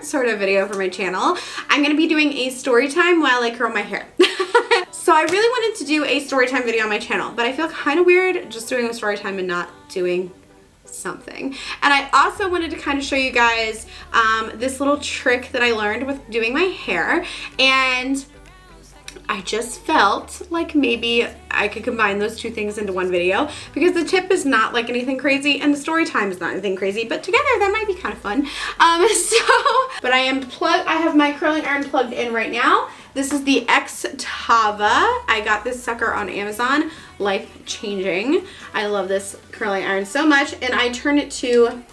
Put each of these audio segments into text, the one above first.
different sort of video for my channel. I'm gonna be doing a story time while I curl my hair. So I really wanted to do a story time video on my channel, but I feel kind of weird just doing a story time and not doing something. And I also wanted to kind of show you guys this little trick that I learned with doing my hair, and I just felt like maybe I could combine those two things into one video, because the tip is not like anything crazy and the story time is not anything crazy, but together that might be kind of fun. But I have my curling iron plugged in right now. This is the X-Tava. I got this sucker on Amazon. Life-changing. I love this curling iron so much, and I turned it to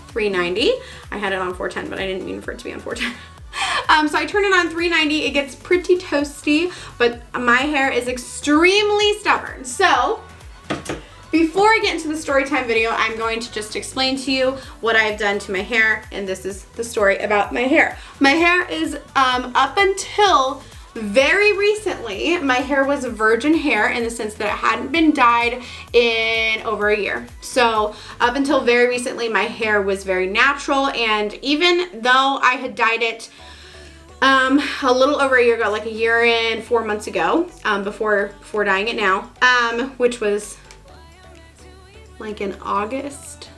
390. I had it on 410, but I didn't mean for it to be on 410. So I turn it on 390. It gets pretty toasty, but my hair is extremely stubborn. So before I get into the story time video, I'm going to just explain to you what I've done to my hair, and this is the story about my hair. My hair is, up until very recently, my hair was virgin hair in the sense that it hadn't been dyed in over a year. So up until very recently, my hair was very natural, and even though I had dyed it a little over a year ago, like a year and 4 months ago, before dyeing it now, which was like in August,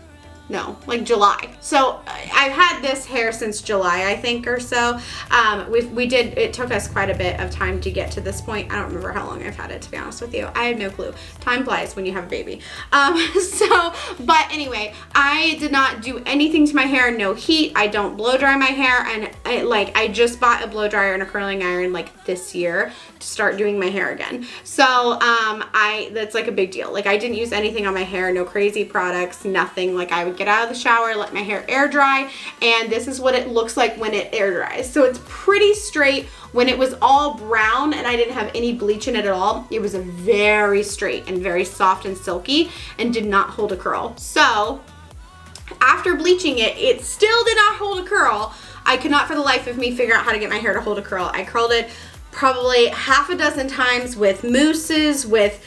no, like July. So I've had this hair since July, I think, or so. It took us quite a bit of time to get to this point. I don't remember how long I've had it, to be honest with you. I have no clue. Time flies when you have a baby. But anyway, I did not do anything to my hair, no heat. I don't blow dry my hair, and I just bought a blow dryer and a curling iron like this year to start doing my hair again. So that's like a big deal. Like, I didn't use anything on my hair, no crazy products, nothing. Like, I would get out of the shower, let my hair air dry, and this is what it looks like when it air dries. So it's pretty straight. When it was all brown and I didn't have any bleach in it at all, it was very straight and very soft and silky and did not hold a curl. So after bleaching it, it still did not hold a curl. I could not for the life of me figure out how to get my hair to hold a curl. I curled it probably half a dozen times with mousses, with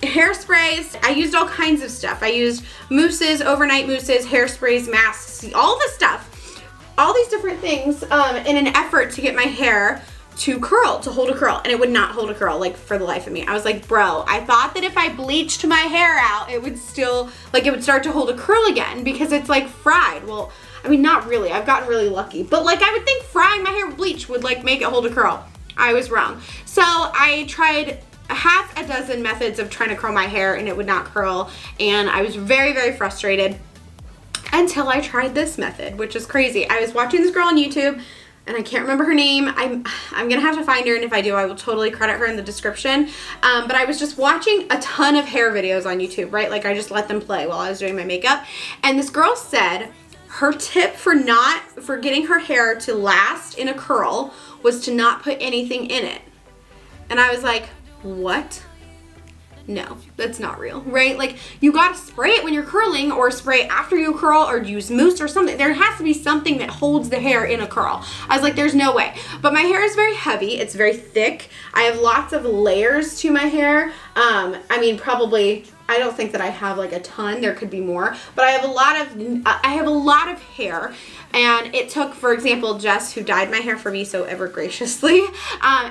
hairsprays. I used all kinds of stuff. I used mousses, overnight mousses, hairsprays, masks, all the stuff, all these different things in an effort to get my hair to curl, to hold a curl, and it would not hold a curl, like, for the life of me. I was like, bro, I thought that if I bleached my hair out, it would still, like, it would start to hold a curl again, because it's like fried. Well, I mean, not really. I've gotten really lucky, but like, I would think frying my hair with bleach would like make it hold a curl. I was wrong. So I tried half a dozen methods of trying to curl my hair, and it would not curl, and I was very, very frustrated until I tried this method, which is crazy. I was watching this girl on YouTube, and I can't remember her name. I'm gonna have to find her, and if I do, I will totally credit her in the description. But I was just watching a ton of hair videos on YouTube, right? Like, I just let them play while I was doing my makeup, and this girl said her tip for getting her hair to last in a curl was to not put anything in it. And I was like, what? No, that's not real, right? Like, you gotta spray it when you're curling, or spray it after you curl, or use mousse or something. There has to be something that holds the hair in a curl. I was like, there's no way. But my hair is very heavy. It's very thick. I have lots of layers to my hair. I mean, probably, I don't think that I have like a ton. There could be more, but I have a lot of hair. And it took, for example, Jess, who dyed my hair for me so ever graciously,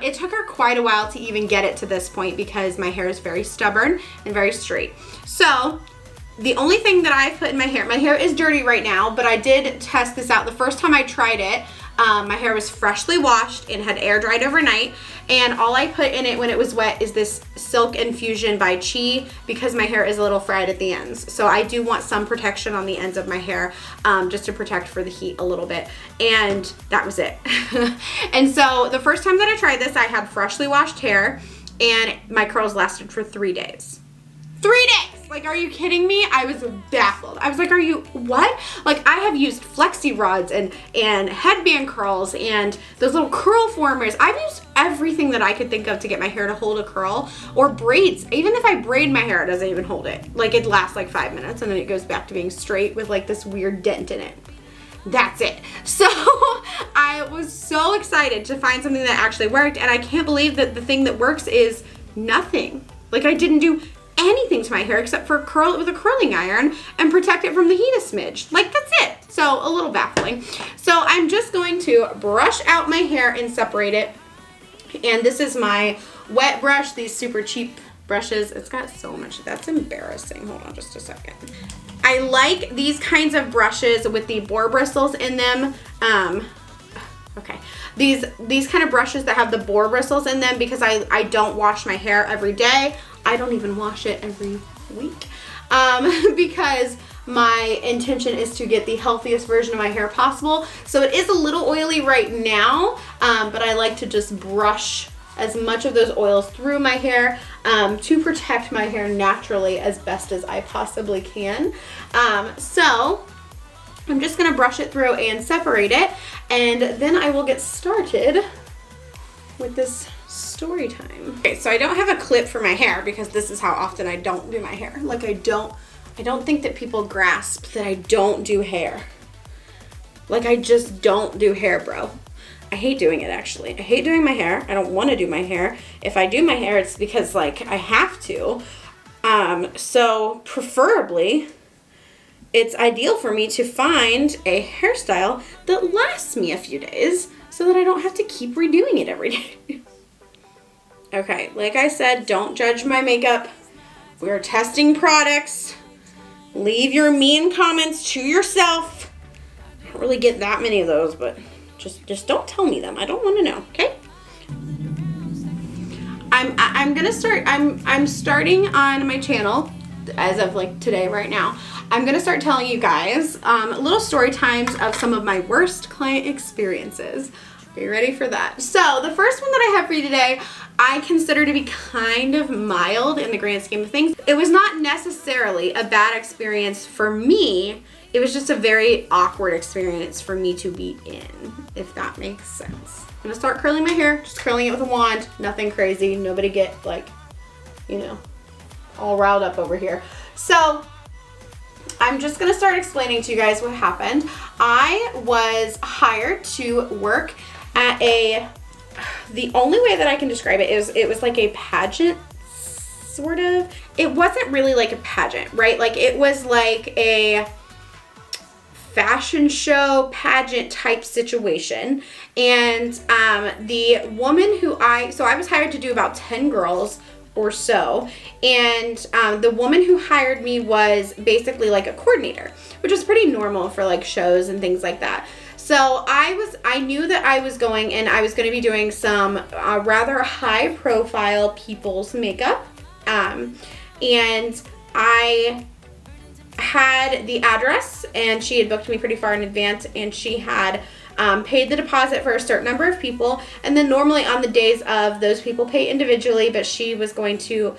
it took her quite a while to even get it to this point, because my hair is very stubborn and very straight. So the only thing that I put in my hair is dirty right now, but I did test this out. The first time I tried it, my hair was freshly washed and had air dried overnight, and all I put in it when it was wet is this Silk Infusion by Chi, because my hair is a little fried at the ends. So I do want some protection on the ends of my hair, just to protect for the heat a little bit, and that was it. And so the first time that I tried this, I had freshly washed hair, and my curls lasted for 3 days. 3 days! Like, are you kidding me? I was baffled. I was like, what? Like, I have used flexi rods and headband curls and those little curl formers. I've used everything that I could think of to get my hair to hold a curl, or braids. Even if I braid my hair, it doesn't even hold it. Like, it lasts like 5 minutes, and then it goes back to being straight with like this weird dent in it. That's it. So I was so excited to find something that actually worked, and I can't believe that the thing that works is nothing. Like, I didn't do anything to my hair except for curl it with a curling iron and protect it from the heat a smidge. Like, that's it. So a little baffling. So I'm just going to brush out my hair and separate it. And this is my wet brush, these super cheap brushes. It's got so much, that's embarrassing. Hold on just a second. I like these kinds of brushes with the boar bristles in them. Okay, these kind of brushes that have the boar bristles in them because I don't wash my hair every day. I don't even wash it every week because my intention is to get the healthiest version of my hair possible. So it is a little oily right now, but I like to just brush as much of those oils through my hair to protect my hair naturally as best as I possibly can. So I'm just gonna brush it through and separate it, and then I will get started with this story time. Okay, so I don't have a clip for my hair because this is how often I don't do my hair. Like I don't think that people grasp that I don't do hair. Like I just don't do hair, bro. I hate doing it actually. I hate doing my hair. I don't want to do my hair. If I do my hair, it's because like I have to. So preferably, it's ideal for me to find a hairstyle that lasts me a few days so that I don't have to keep redoing it every day. Okay, like I said, don't judge my makeup. We're testing products. Leave your mean comments to yourself. I don't really get that many of those, but just don't tell me them. I don't want to know, okay? I'm gonna start, I'm starting on my channel as of like today, right now. I'm gonna start telling you guys little story times of some of my worst client experiences. Are you ready for that? So the first one that I have for you today, I consider to be kind of mild in the grand scheme of things. It was not necessarily a bad experience for me. It was just a very awkward experience for me to be in, if that makes sense. I'm gonna start curling my hair, just curling it with a wand, nothing crazy, nobody get like, you know, all riled up over here. So I'm just gonna start explaining to you guys what happened. I was hired to work at the only way that I can describe it is it was like a pageant, sort of. It wasn't really like a pageant, right? Like it was like a fashion show pageant type situation. And the woman who I was hired to do about 10 girls or so, and the woman who hired me was basically like a coordinator, which is pretty normal for like shows and things like that. So I knew that I was going and I was going to be doing some rather high profile people's makeup, and I had the address and she had booked me pretty far in advance, and she had paid the deposit for a certain number of people, and then normally on the days of, those people pay individually, but she was going to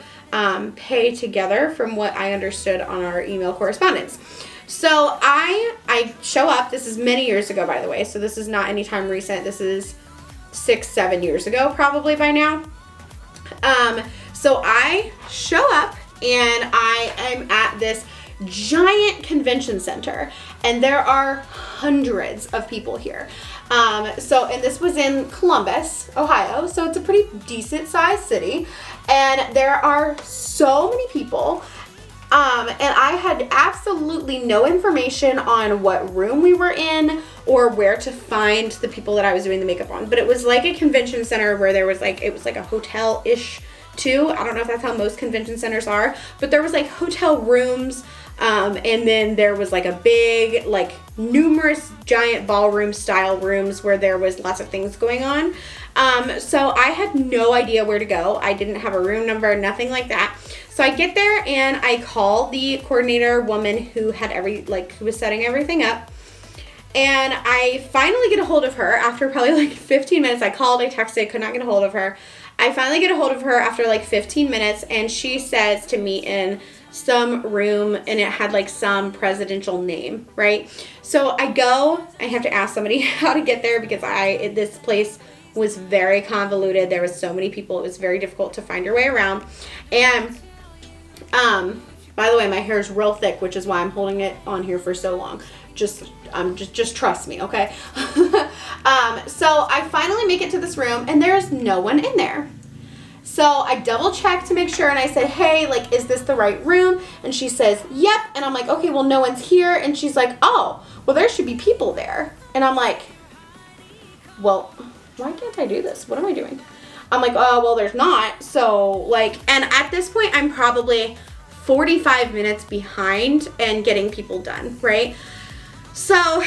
pay together from what I understood on our email correspondence. So I show up. This is many years ago, by the way, so this is not any time recent. This is 6-7 years ago probably by now. So I show up and I am at this giant convention center, and there are hundreds of people here. And this was in Columbus, Ohio, so it's a pretty decent sized city, and there are so many people. And I had absolutely no information on what room we were in or where to find the people that I was doing the makeup on. But it was like a convention center where there was like, it was like a hotel-ish too. I don't know if that's how most convention centers are, but there was like hotel rooms. And then there was like a big, like numerous giant ballroom style rooms where there was lots of things going on. So I had no idea where to go. I didn't have a room number, nothing like that. So I get there and I call the coordinator woman who had who was setting everything up. And I finally get a hold of her after probably like 15 minutes. I called, I texted, could not get a hold of her. I finally get a hold of her after like 15 minutes, and she says to me in some room, and it had like some presidential name, right? So I go, I have to ask somebody how to get there because this place was very convoluted. There was so many people. It was very difficult to find your way around. And by the way, my hair is real thick, which is why I'm holding it on here for so long. Just trust me, okay? So I finally make it to this room, and there's no one in there. So I double checked to make sure, and I said, hey, like, is this the right room? And she says, yep. And I'm like, okay, well, no one's here. And she's like, oh, well, there should be people there. And I'm like, well, why can't I do this? What am I doing? I'm like, oh, well, there's not. So, like, and at this point, I'm probably 45 minutes behind and getting people done, right? So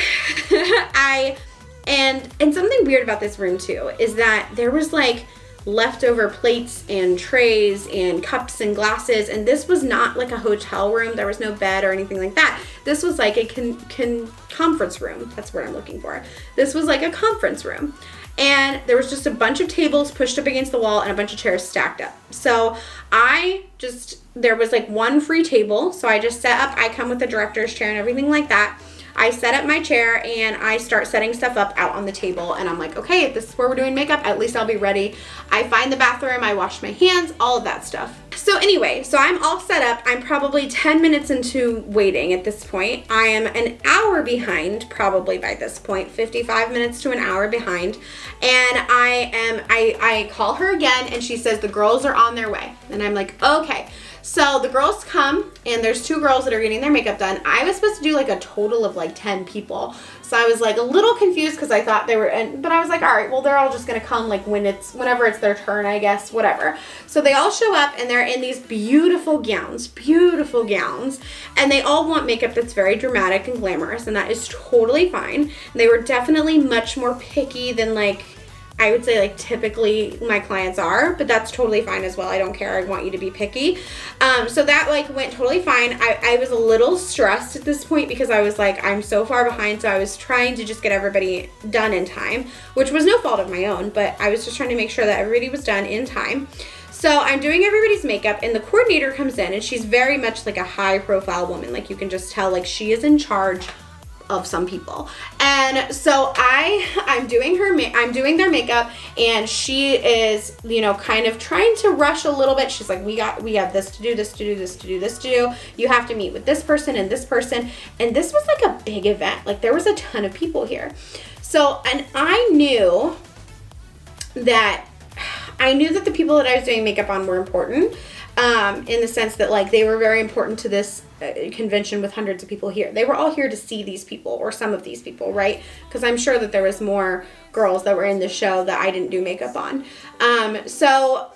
and something weird about this room too is that there was like leftover plates and trays and cups and glasses, and this was not like a hotel room. There was no bed or anything like that. This was like a conference room. That's what I'm looking for. This was like a conference room. And there was just a bunch of tables pushed up against the wall and a bunch of chairs stacked up. So there was like one free table. So I just set up, I come with the director's chair and everything like that. I set up my chair and I start setting stuff up out on the table, and I'm like, okay, if this is where we're doing makeup, at least I'll be ready. I find the bathroom, I wash my hands, all of that stuff. So anyway, so I'm all set up. I'm probably 10 minutes into waiting at this point. I am an hour behind probably by this point, 55 minutes to an hour behind. And I call her again and she says the girls are on their way. And I'm like, okay. So the girls come, and there's 2 girls that are getting their makeup done. I was supposed to do like a total of like 10 people. So I was like a little confused because I thought they were, but I was like, all right, well, they're all just gonna come like whenever it's their turn, I guess, whatever. So they all show up and they're in these beautiful gowns, and they all want makeup that's very dramatic and glamorous, and that is totally fine. They were definitely much more picky than like, I would say like typically my clients are, but that's totally fine as well. I don't care. I want you to be picky. So that like went totally fine. I was a little stressed at this point because I was like, I'm so far behind. So I was trying to just get everybody done in time, which was no fault of my own, but I was just trying to make sure that everybody was done in time. So I'm doing everybody's makeup, and the coordinator comes in, and she's very much like a high profile woman. Like you can just tell like she is in charge of some people. And so I'm doing their makeup, and she is, you know, kind of trying to rush a little bit. She's like, we have this to do, this to do, this to do, this to do. You have to meet with this person and this person. And this was like a big event. Like there was a ton of people here. So, and I knew that the people that I was doing makeup on were important. In the sense that like they were very important to this convention with hundreds of people here. They were all here to see these people, or some of these people, right? Because I'm sure that there was more girls that were in the show that I didn't do makeup on. So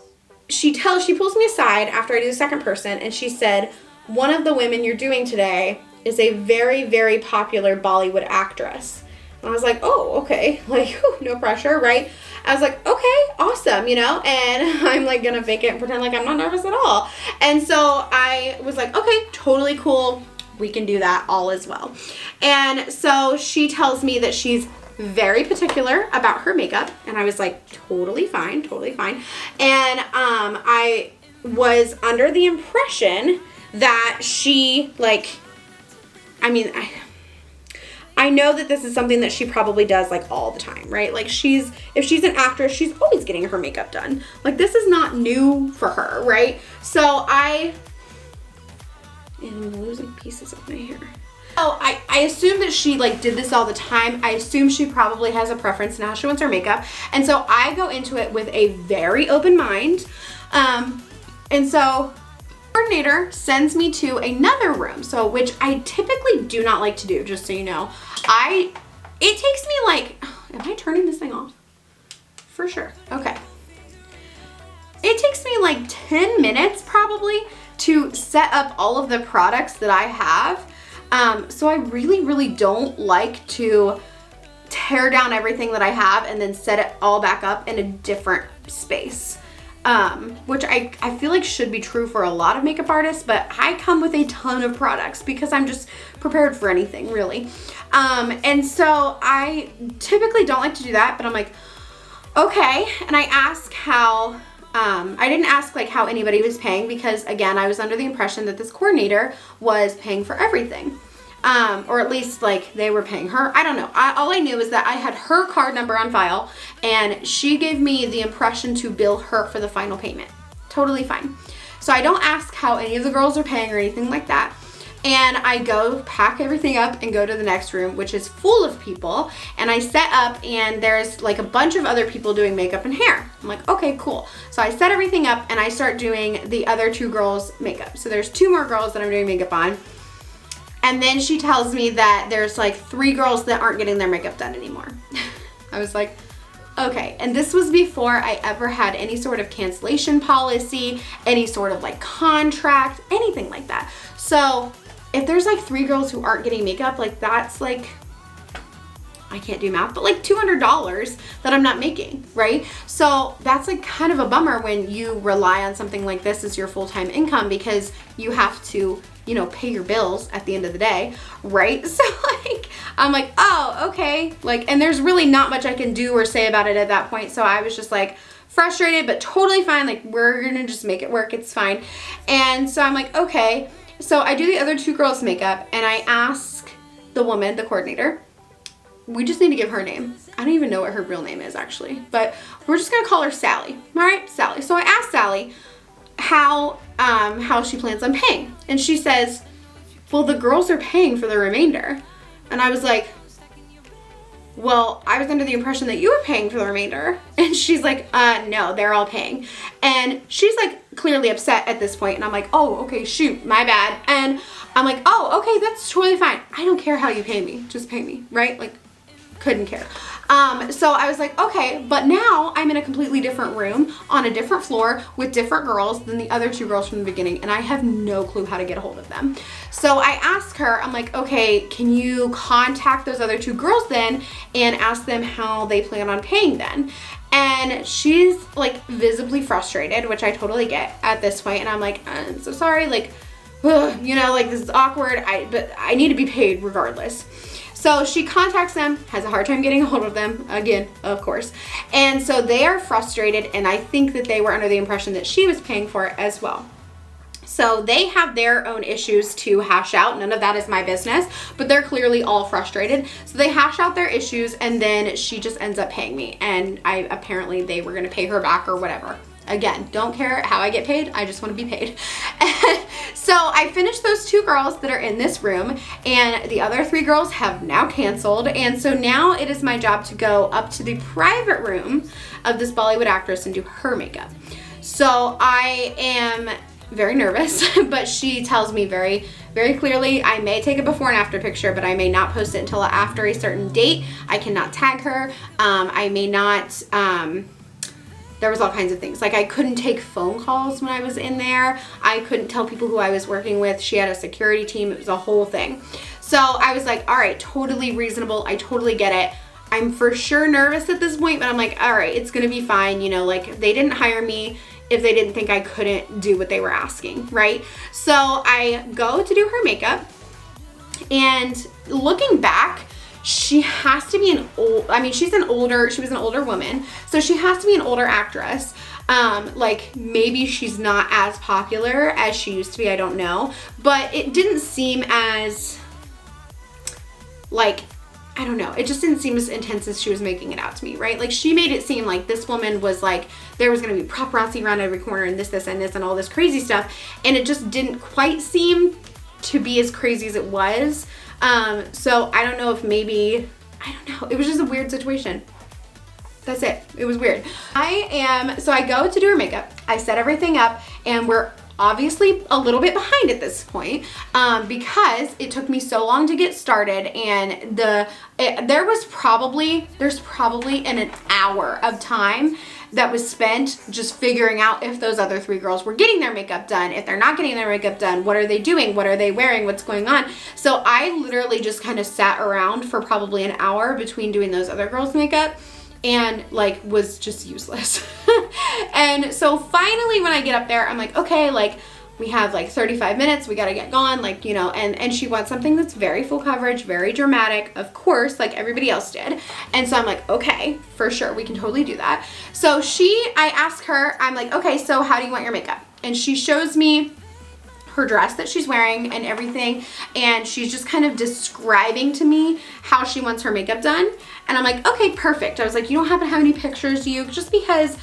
she pulls me aside after I do the second person, and she said, one of the women you're doing today is a very, very popular Bollywood actress. And I was like, oh, okay, like, whew, no pressure, right? I was like, okay, awesome, you know, and I'm like gonna fake it and pretend like I'm not nervous at all. And so I was like, okay, totally cool. We can do that all as well. And so she tells me that she's very particular about her makeup, and I was like, totally fine, totally fine. And I was under the impression that she, like, I know that this is something that she probably does like all the time, right? Like if she's an actress, she's always getting her makeup done. Like this is not new for her, right? So I'm losing pieces of my hair. Oh, I assume that she like did this all the time. I assume she probably has a preference in how she wants her makeup. And so I go into it with a very open mind. And so coordinator sends me to another room, so which I typically do not like to do, just so you know. It takes me like, am I turning this thing off? For sure. Okay. It takes me like 10 minutes probably to set up all of the products that I have. So I really, really don't like to tear down everything that I have and then set it all back up in a different space. Which I feel like should be true for a lot of makeup artists, but I come with a ton of products because I'm just prepared for anything, really. And so I typically don't like to do that, but I'm like, okay. And I ask how, I didn't ask like how anybody was paying because again, I was under the impression that this coordinator was paying for everything. Or at least like they were paying her. I don't know. All I knew is that I had her card number on file, and she gave me the impression to bill her for the final payment. Totally fine. So I don't ask how any of the girls are paying or anything like that. And I go pack everything up and go to the next room, which is full of people. And I set up and there's like a bunch of other people doing makeup and hair. I'm like, okay, cool. So I set everything up and I start doing the other 2 girls' makeup. So there's 2 more girls that I'm doing makeup on. And then she tells me that there's like 3 girls that aren't getting their makeup done anymore. I was like, okay. And this was before I ever had any sort of cancellation policy, any sort of like contract, anything like that. So if there's like 3 girls who aren't getting makeup, like that's like, I can't do math, but like $200 that I'm not making, right? So that's like kind of a bummer when you rely on something like this as your full-time income, because you have to, you know, pay your bills at the end of the day, right? So like, I'm like, oh, okay. Like, and there's really not much I can do or say about it at that point. So I was just like frustrated, but totally fine. Like, we're gonna just make it work. It's fine. And so I'm like, okay. So I do the other 2 girls' makeup and I ask the woman, the coordinator, we just need to give her a name. I don't even know what her real name is actually, but we're just gonna call her Sally. All right, Sally. So I asked Sally how she plans on paying. And she says, well, the girls are paying for the remainder. And I was like, well, I was under the impression that you were paying for the remainder. And she's like, no, they're all paying. And she's like clearly upset at this point. And I'm like, oh, okay, shoot, my bad. And I'm like, oh, okay, that's totally fine. I don't care how you pay me, just pay me, right? Like, couldn't care. So I was like, okay, but now I'm in a completely different room on a different floor with different girls than the other 2 girls from the beginning, and I have no clue how to get a hold of them. So I asked her, I'm like, okay, can you contact those other 2 girls then and ask them how they plan on paying then? And she's like visibly frustrated, which I totally get at this point, and I'm like, I'm so sorry, like, ugh, you know, like this is awkward, but I need to be paid regardless. So she contacts them, has a hard time getting a hold of them, again, of course. And so they are frustrated, and I think that they were under the impression that she was paying for it as well. So they have their own issues to hash out. None of that is my business, but they're clearly all frustrated. So they hash out their issues, and then she just ends up paying me. And apparently they were gonna pay her back or whatever. Again, don't care how I get paid, I just want to be paid. So I finished those 2 girls that are in this room, and the other 3 girls have now canceled. And so now it is my job to go up to the private room of this Bollywood actress and do her makeup. So I am very nervous, but she tells me very, very clearly, I may take a before and after picture, but I may not post it until after a certain date. I cannot tag her. I may not, there was all kinds of things. Like, I couldn't take phone calls when I was in there. I couldn't tell people who I was working with. She had a security team. It was a whole thing. So I was like, all right, totally reasonable. I totally get it. I'm for sure nervous at this point, but I'm like, all right, it's gonna be fine. You know, like, they didn't hire me if they didn't think I couldn't do what they were asking, right? So I go to do her makeup, and looking back, she has to be an old, I mean, she was an older woman, so she has to be an older actress. Like, maybe she's not as popular as she used to be, I don't know, but it didn't seem as, like, I don't know, it just didn't seem as intense as she was making it out to me, right? Like, she made it seem like this woman was like, there was gonna be paparazzi around every corner and this and all this crazy stuff, and it just didn't quite seem to be as crazy as it was. So I don't know if maybe, I don't know, it was just a weird situation. That's it. It was weird. So I go to do her makeup, I set everything up, and we're obviously a little bit behind at this point, because it took me so long to get started, and there's probably an hour of time that was spent just figuring out if those other 3 girls were getting their makeup done. If they're not getting their makeup done, what are they doing? What are they wearing? What's going on? So I literally just kind of sat around for probably an hour between doing those other girls' makeup, and like was just useless. And so finally when I get up there, I'm like, okay, like, we have like 35 minutes, we gotta get going, like, you know, and she wants something that's very full coverage, very dramatic, of course, like everybody else did. And so I'm like, okay, for sure, we can totally do that. So I ask her, I'm like, okay, so how do you want your makeup? And she shows me her dress that she's wearing and everything, and she's just kind of describing to me how she wants her makeup done. And I'm like, okay, perfect. I was like, you don't happen to have any pictures, do you? Just because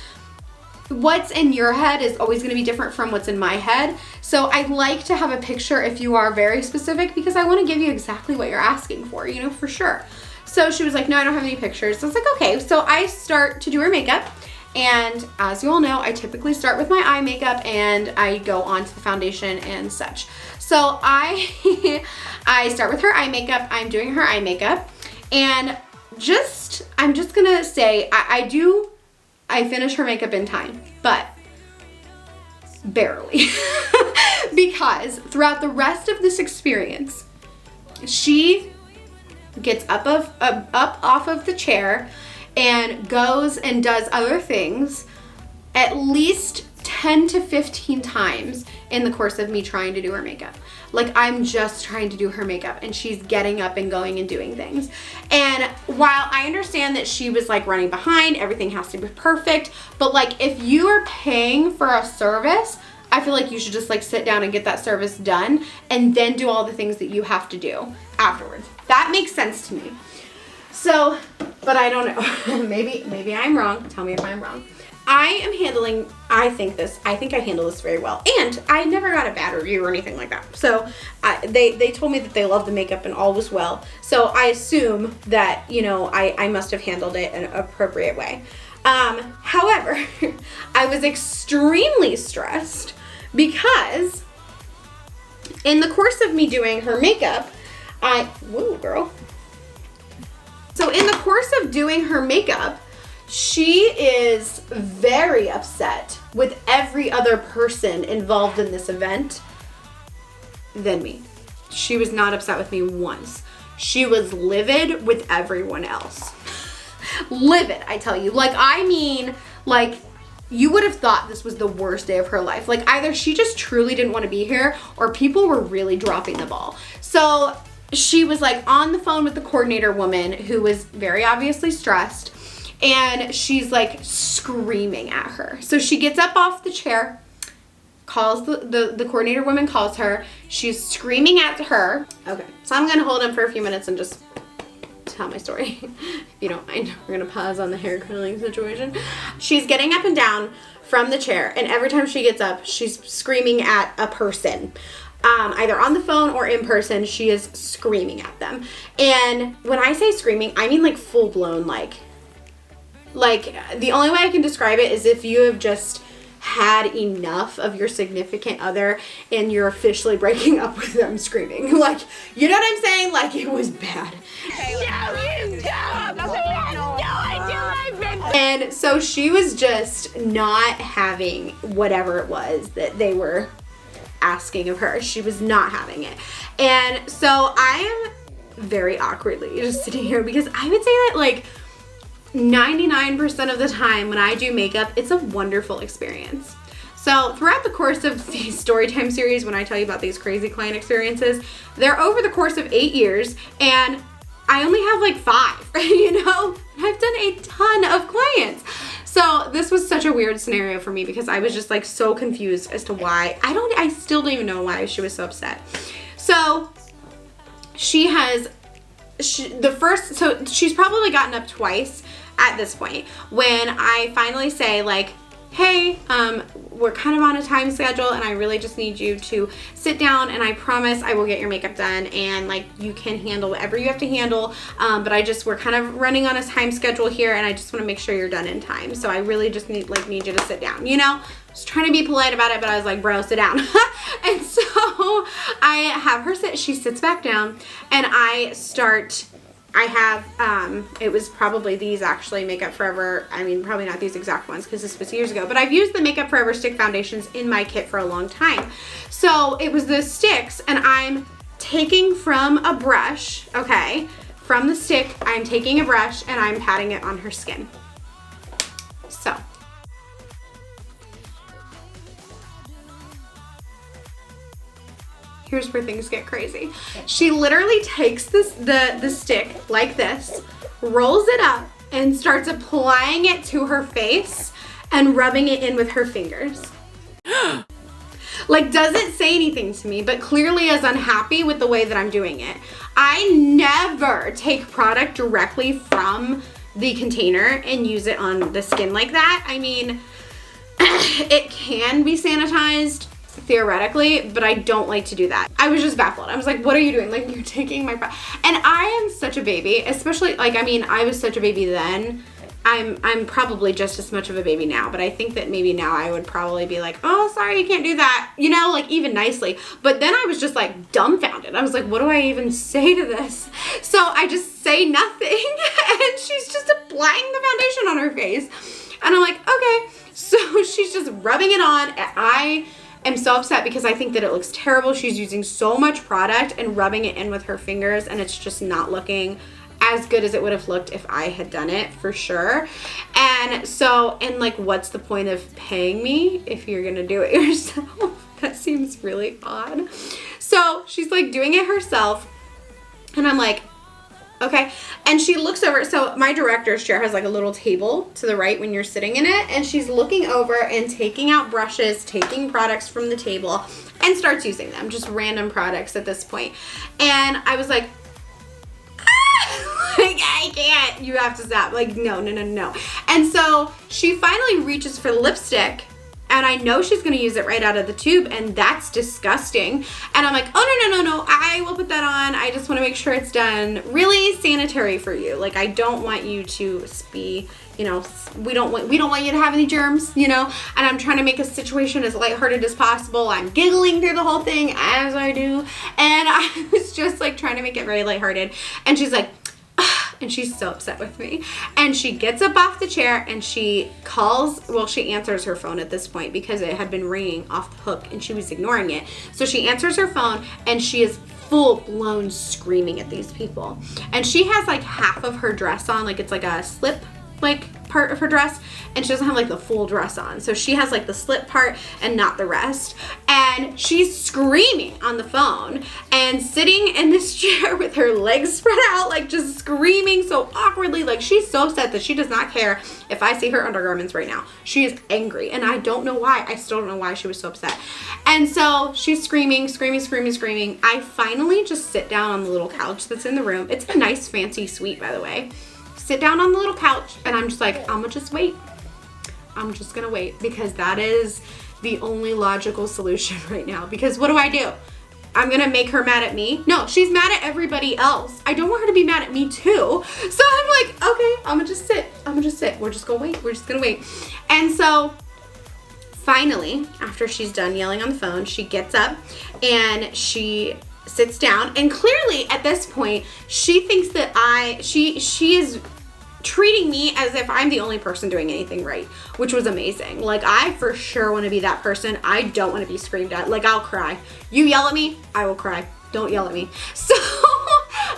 what's in your head is always gonna be different from what's in my head. So I like to have a picture if you are very specific, because I wanna give you exactly what you're asking for, you know, for sure. So she was like, no, I don't have any pictures. So I was like, okay. So I start to do her makeup. And as you all know, I typically start with my eye makeup and I go on to the foundation and such. So I start with her eye makeup. I'm doing her eye makeup. And I'm just gonna say, I finish her makeup in time, but barely. Because throughout the rest of this experience, she gets up off of the chair and goes and does other things at least 10 to 15 times in the course of me trying to do her makeup. Like, I'm just trying to do her makeup and she's getting up and going and doing things. And while I understand that she was like running behind, everything has to be perfect, but like if you are paying for a service, I feel like you should just like sit down and get that service done and then do all the things that you have to do afterwards. That makes sense to me. So, but I don't know. maybe I'm wrong. Tell me if I'm wrong. I think I handle this very well. And I never got a bad review or anything like that. So they told me that they loved the makeup and all was well. So I assume that, you know, I must have handled it in an appropriate way. However, I was extremely stressed because in the course of me doing her makeup, whoa girl. So in the course of doing her makeup, she is very upset with every other person involved in this event than me. She was not upset with me once. She was livid with everyone else. Livid, I tell you. Like, I mean, like, you would have thought this was the worst day of her life. Like, either she just truly didn't want to be here or people were really dropping the ball. So she was like on the phone with the coordinator woman who was very obviously stressed, and she's like screaming at her. So she gets up off the chair, calls the coordinator woman calls her. She's screaming at her. Okay, so I'm gonna hold him for a few minutes and just tell my story. If you don't mind, we're gonna pause on the hair curling situation. She's getting up and down from the chair, and every time she gets up, she's screaming at a person. Either on the phone or in person, she is screaming at them. And when I say screaming, I mean like full blown, like the only way I can describe it is if you have just had enough of your significant other and you're officially breaking up with them screaming. Like, you know what I'm saying? Like, it was bad. And so she was just not having whatever it was that they were asking of her. She was not having it. And so I am very awkwardly just sitting here because I would say that like 99% of the time when I do makeup, it's a wonderful experience. So throughout the course of the Storytime series, when I tell you about these crazy client experiences, they're over the course of 8 years, and I only have like 5, you know? I've done a ton of clients. So this was such a weird scenario for me because I was just like so confused as to why. I still don't even know why she was so upset. So she's probably gotten up twice at this point when I finally say like, hey, we're kind of on a time schedule and I really just need you to sit down and I promise I will get your makeup done and like you can handle whatever you have to handle, but we're kind of running on a time schedule here and I just want to make sure you're done in time. So I really just need you to sit down, you know? I was trying to be polite about it, but I was like, bro, sit down. And so I have her sit, she sits back down and it was probably these actually, Makeup Forever. I mean, probably not these exact ones because this was years ago, but I've used the Makeup Forever stick foundations in my kit for a long time. So it was the sticks and I'm taking from a brush, okay? From the stick, I'm taking a brush and I'm patting it on her skin. So. Here's where things get crazy. She literally takes the stick like this, rolls it up, and starts applying it to her face and rubbing it in with her fingers. Like, doesn't say anything to me, but clearly is unhappy with the way that I'm doing it. I never take product directly from the container and use it on the skin like that. I mean, it can be sanitized theoretically, but I don't like to do that. I was just baffled. I was like, what are you doing? Like, you're taking my and I am such a baby, especially like, I mean, I was such a baby then. I'm probably just as much of a baby now, but I think that maybe now I would probably be like, oh, sorry, you can't do that, you know, like even nicely. But then I was just like dumbfounded. I was like, what do I even say to this? So I just say nothing and she's just applying the foundation on her face. And I'm like, okay. So she's just rubbing it on. I am so upset because I think that it looks terrible. She's using so much product and rubbing it in with her fingers, and it's just not looking as good as it would have looked if I had done it, for sure. And so, and like, what's the point of paying me if you're gonna do it yourself? That seems really odd. So she's like doing it herself, and I'm like, okay. And she looks over, so my director's chair has like a little table to the right when you're sitting in it, and she's looking over and taking out brushes, taking products from the table, and starts using them, just random products at this point. And I was like, like, I can't, you have to stop. Like, no. And so she finally reaches for lipstick, and I know she's gonna use it right out of the tube, and that's disgusting. And I'm like, oh, no, I will put that on. I just wanna make sure it's done really sanitary for you. Like, I don't want you to be, you know, we don't want you to have any germs, you know, and I'm trying to make a situation as lighthearted as possible. I'm giggling through the whole thing, as I do, and I was just like trying to make it very lighthearted. And she's like, and she's so upset with me. And she gets up off the chair and she calls, well, she answers her phone at this point because it had been ringing off the hook and she was ignoring it. So she answers her phone and she is full blown screaming at these people. And she has like half of her dress on, like it's like a slip like part of her dress, and she doesn't have like the full dress on. So she has like the slip part and not the rest. And she's screaming on the phone and sitting in this chair with her legs spread out, like just screaming so awkwardly. Like, she's so upset that she does not care if I see her undergarments right now. She is angry, and I don't know why. I still don't know why she was so upset. And so she's screaming. I finally just sit down on the little couch that's in the room. It's a nice fancy suite, by the way. Sit down on the little couch, and I'm just like, I'm gonna just wait. I'm just gonna wait, because that is the only logical solution right now. Because what do? I'm gonna make her mad at me? No, she's mad at everybody else. I don't want her to be mad at me too. So I'm like, okay, I'm gonna just sit. We're just gonna wait. And so finally, after she's done yelling on the phone, she gets up and she sits down, and clearly at this point she thinks that she is treating me as if I'm the only person doing anything right, which was amazing. Like, I for sure want to be that person. I don't want to be screamed at. Like, I'll cry. You yell at me, I will cry. Don't yell at me. So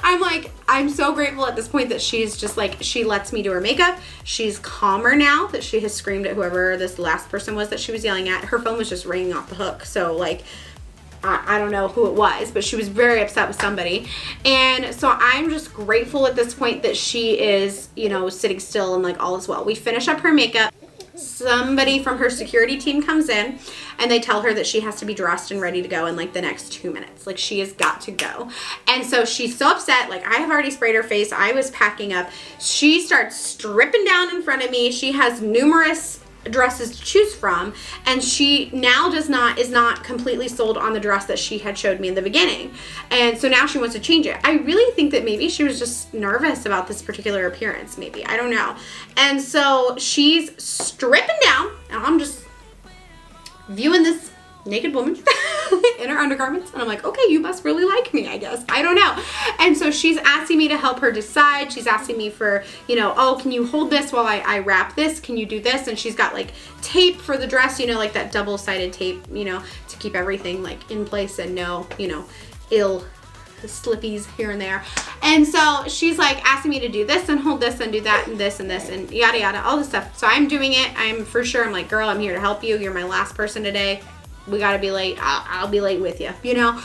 I'm like, I'm so grateful at this point that she's just like, she lets me do her makeup. She's calmer now that she has screamed at whoever this last person was that she was yelling at. Her phone was just ringing off the hook. So like, I don't know who it was, but she was very upset with somebody. And so I'm just grateful at this point that she is, you know, sitting still and like all is well. We finish up her makeup. Somebody from her security team comes in and they tell her that she has to be dressed and ready to go in like the next 2 minutes. Like, she has got to go. And so she's so upset. Like, I have already sprayed her face. I was packing up. She starts stripping down in front of me. She has numerous dresses to choose from, and she now is not completely sold on the dress that she had showed me in the beginning, and so now she wants to change it. I really think that maybe she was just nervous about this particular appearance, maybe, I don't know. And so she's stripping down, and I'm just viewing this naked woman in her undergarments, and I'm like, okay, you must really like me, I guess. I don't know. And so she's asking me to help her decide. She's asking me for, you know, oh, can you hold this while I wrap this? Can you do this? And she's got like tape for the dress, you know, like that double-sided tape, you know, to keep everything like in place and no, you know, ill slippies here and there. And so she's like asking me to do this and hold this and do that and this and yada yada, all this stuff. So I'm doing it. I'm for sure, I'm like, girl, I'm here to help you. You're my last person today. we gotta be late. I'll be late with you, you know?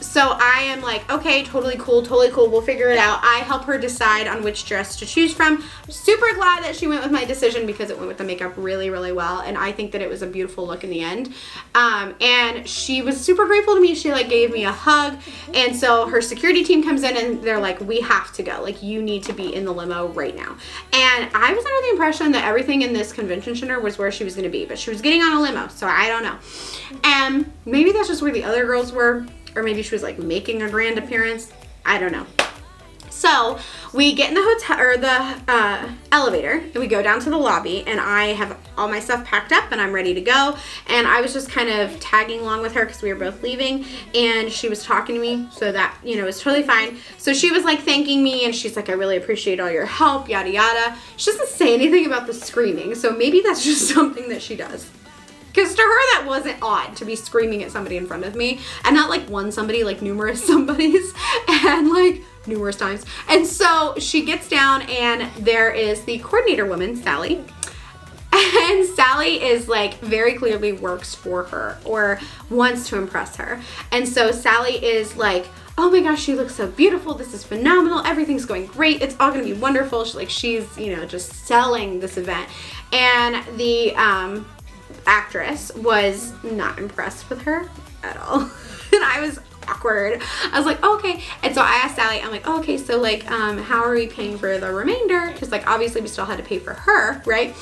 So I am like, okay, totally cool. We'll figure it out. I help her decide on which dress to choose from. I'm super glad that she went with my decision because it went with the makeup really, really well. And I think that it was a beautiful look in the end. And she was super grateful to me. She like gave me a hug. And so her security team comes in and they're like, we have to go. Like, you need to be in the limo right now. And I was under the impression that everything in this convention center was where she was going to be, but she was getting on a limo, so I don't know. And maybe that's just where the other girls were, or maybe she was like making a grand appearance. I don't know. So we get in the hotel or the elevator and we go down to the lobby, and I have all my stuff packed up and I'm ready to go. And I was just kind of tagging along with her because we were both leaving, and she was talking to me, so that, you know, was totally fine. So she was like thanking me, and she's like, I really appreciate all your help, yada yada. She doesn't say anything about the screaming, so maybe that's just something that she does. Because to her, that wasn't odd to be screaming at somebody in front of me. And not like one somebody, like numerous somebodies. And like numerous times. And so she gets down, and there is the coordinator woman, Sally. And Sally is like very clearly works for her or wants to impress her. And so Sally is like, oh my gosh, she looks so beautiful. This is phenomenal. Everything's going great. It's all going to be wonderful. She's, you know, just selling this event. And the actress was not impressed with her at all. And I was awkward. I was like, oh, okay. And so I asked Sally, I'm like, oh, okay, so like, how are we paying for the remainder? Because like, obviously we still had to pay for her, right?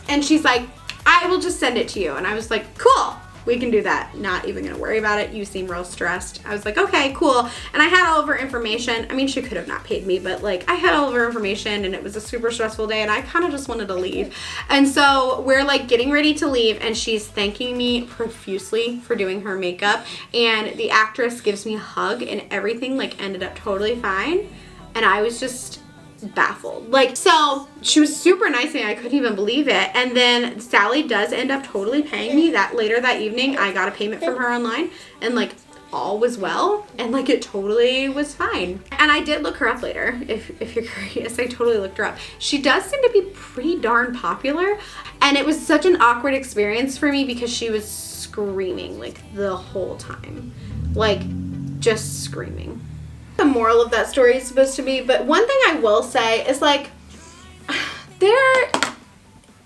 And she's like, I will just send it to you. And I was like, cool, we can do that. Not even gonna worry about it. You seem real stressed. I was like, okay, cool. And I had all of her information. I mean, she could have not paid me, but like I had all of her information, and it was a super stressful day, and I kind of just wanted to leave. And so we're like getting ready to leave, and she's thanking me profusely for doing her makeup. And the actress gives me a hug, and everything like ended up totally fine. And I was just baffled. Like, so she was super nice to me. I couldn't even believe it. And then Sally does end up totally paying me that later that evening. I got a payment from her online, and like all was well, and like it totally was fine. And I did look her up later, if you're curious. I totally looked her up. She does seem to be pretty darn popular, and it was such an awkward experience for me because she was screaming like the whole time, like just screaming. The moral of that story is supposed to be, but one thing I will say is like, there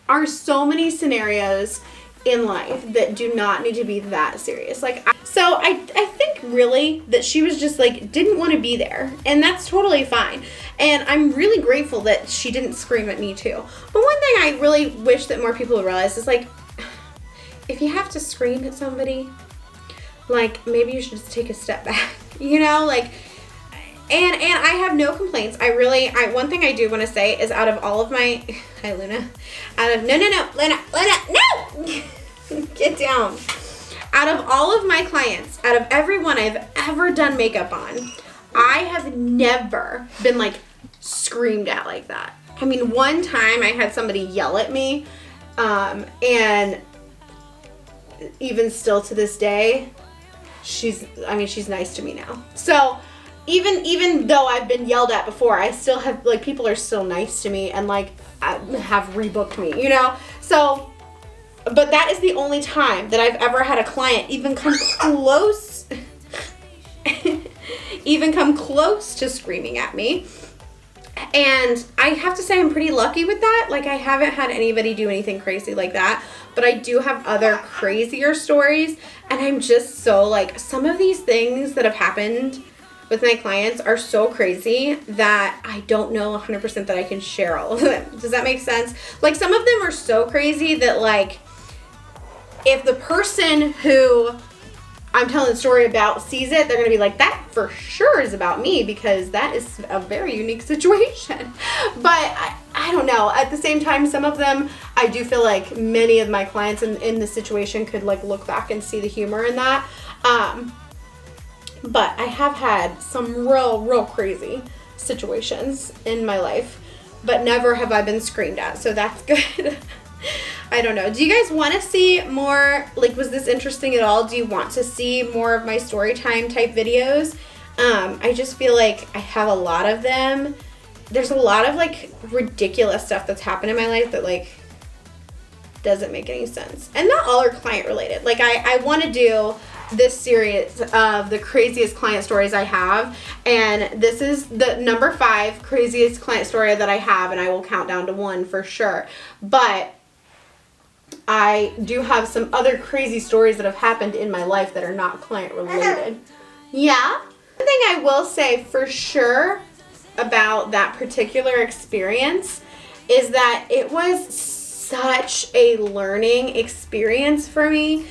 are so many scenarios in life that do not need to be that serious. Like, so I think really that she was just like, didn't want to be there, and that's totally fine. And I'm really grateful that she didn't scream at me too. But one thing I really wish that more people would realize is like, if you have to scream at somebody, like maybe you should just take a step back, you know, like. And I have no complaints. One thing I do want to say is out of all of my, hi Luna, Lena, no, get down. Out of all of my clients, out of everyone I've ever done makeup on, I have never been like screamed at like that. I mean, one time I had somebody yell at me, and even still to this day, she's nice to me now. So, even though I've been yelled at before, I still have, like, people are still nice to me and, like, have rebooked me, you know? So, but that is the only time that I've ever had a client even come close, to screaming at me. And I have to say I'm pretty lucky with that. Like, I haven't had anybody do anything crazy like that, but I do have other crazier stories. And I'm just so, like, some of these things that have happened with my clients are so crazy that I don't know 100% that I can share all of them. Does that make sense? Like, some of them are so crazy that, like, if the person who I'm telling the story about sees it, they're gonna be like, that for sure is about me, because that is a very unique situation. But I don't know. At the same time, some of them, I do feel like many of my clients in the situation could, like, look back and see the humor in that. But I have had some real crazy situations in my life, but never have I been screamed at, so that's good. I don't know. Do you guys want to see more, like, was this interesting at all? Do you want to see more of my story time type videos? I just feel like I have a lot of them. There's a lot of, like, ridiculous stuff that's happened in my life that doesn't make any sense. And not all are client related. Like I want to do this series of the craziest client stories I have, and this is the number 5 craziest client story that I have, and I will count down to 1 for sure. But I do have some other crazy stories that have happened in my life that are not client related. Yeah. One thing I will say for sure about that particular experience is that it was such a learning experience for me.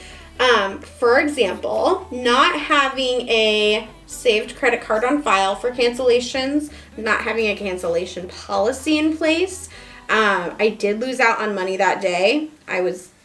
For example, not having a saved credit card on file for cancellations, not having a cancellation policy in place. I did lose out on money that day.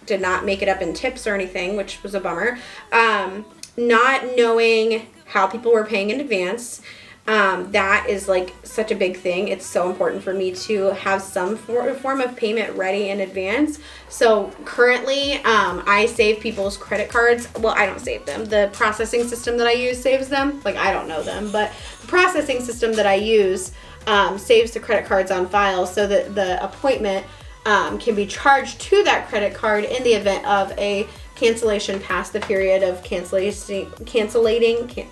Did not make it up in tips or anything, which was a bummer. Not knowing how people were paying in advance. That is like such a big thing. It's so important for me to have some form of payment ready in advance. So currently, I save people's credit cards. Well, I don't save them. The processing system that I use saves them. Like, I don't know them, but the processing system that I use saves the credit cards on file so that the appointment can be charged to that credit card in the event of a cancellation past the period of cancellating.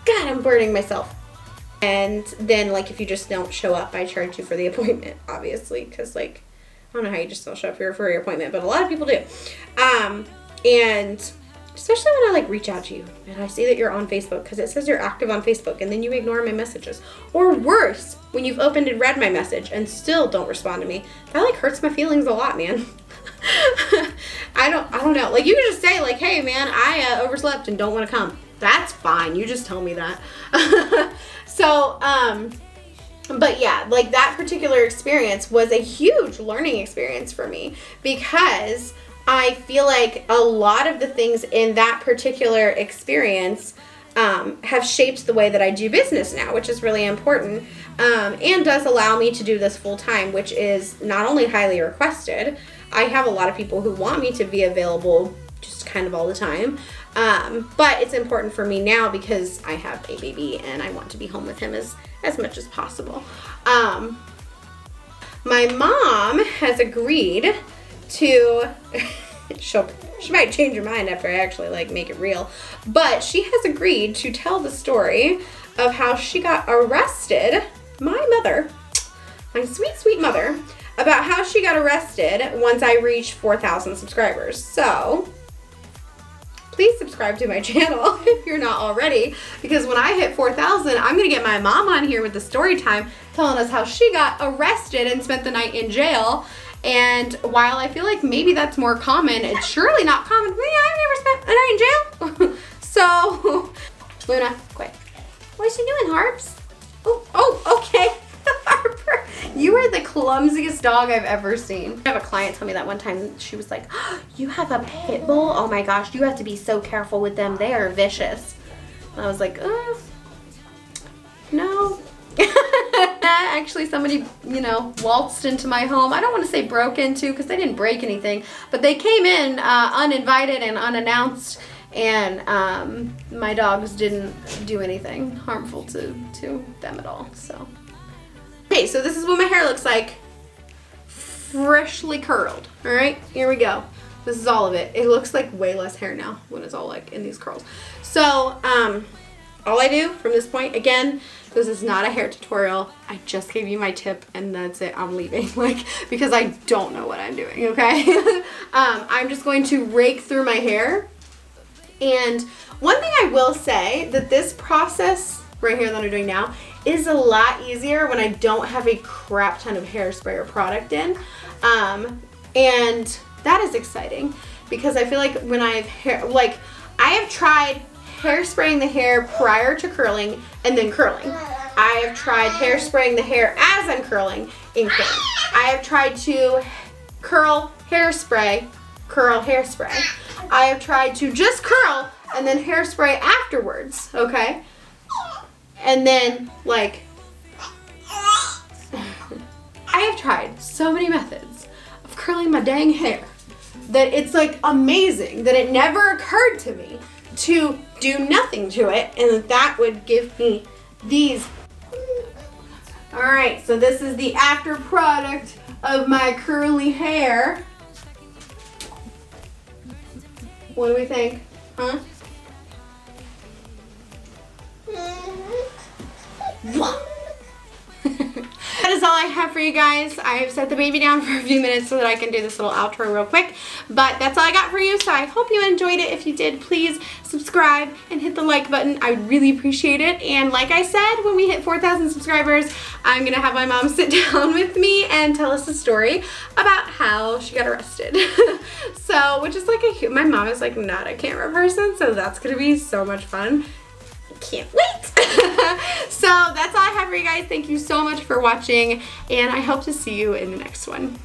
God, I'm burning myself. And then, like, if you just don't show up, I charge you for the appointment, obviously, because, like, I don't know how you just don't show up here for your appointment, but a lot of people do. And especially when I, like, reach out to you and I see that you're on Facebook, because it says you're active on Facebook, and then you ignore my messages. Or worse, when you've opened and read my message and still don't respond to me. That, like, hurts my feelings a lot, man. I don't know. Like, you can just say, like, hey, man, I overslept and don't want to come. That's fine. You just tell me that. So, but yeah, like, that particular experience was a huge learning experience for me, because I feel like a lot of the things in that particular experience have shaped the way that I do business now, which is really important, and does allow me to do this full time, which is not only highly requested. I have a lot of people who want me to be available just kind of all the time. But it's important for me now because I have a baby and I want to be home with him as much as possible. My mom has agreed to, she might change her mind after I actually, like, make it real, but she has agreed to tell the story of how she got arrested, my mother, my sweet, sweet mother, about how she got arrested once I reached 4,000 subscribers. So please subscribe to my channel if you're not already, because when I hit 4,000, I'm gonna get my mom on here with the story time telling us how she got arrested and spent the night in jail. And while I feel like maybe that's more common, it's surely not common. I've never spent a night in jail. So, Luna, quick. What's she doing, Harps? Oh, okay. Harper, you are the clumsiest dog I've ever seen. I have a client tell me that one time. She was like, oh, you have a pit bull? Oh my gosh, you have to be so careful with them. They are vicious. And I was like, no. Actually, somebody, waltzed into my home. I don't want to say broke into, because they didn't break anything, but they came in uninvited and unannounced, and my dogs didn't do anything harmful to them at all. So, okay, so this is what my hair looks like, freshly curled. All right, here we go. This is all of it. It looks like way less hair now when it's all, like, in these curls. So, all I do from this point, again, this is not a hair tutorial. I just gave you my tip and that's it. I'm leaving, because I don't know what I'm doing, okay? I'm just going to rake through my hair. And one thing I will say, that this process right here that I'm doing now is a lot easier when I don't have a crap ton of hairspray or product in. And that is exciting, because I feel like when I have tried hairspraying the hair prior to curling and then curling. I have tried hairspraying the hair as I'm curling and curling. I have tried to curl hairspray. I have tried to just curl and then hairspray afterwards, okay? And then, I have tried so many methods of curling my dang hair that it's, amazing that it never occurred to me to do nothing to it, and that would give me these All right, so this is the after product of my curly hair. What do we think? Huh? That is all I have for you guys. I have set the baby down for a few minutes so that I can do this little outro real quick. But that's all I got for you, so I hope you enjoyed it. If you did, please subscribe and hit the like button. I would really appreciate it. And like I said, when we hit 4,000 subscribers, I'm going to have my mom sit down with me and tell us a story about how she got arrested. So, which is like my mom is like not a camera person, so that's going to be so much fun. Can't wait. So that's all I have for you guys. Thank you so much for watching, and I hope to see you in the next one.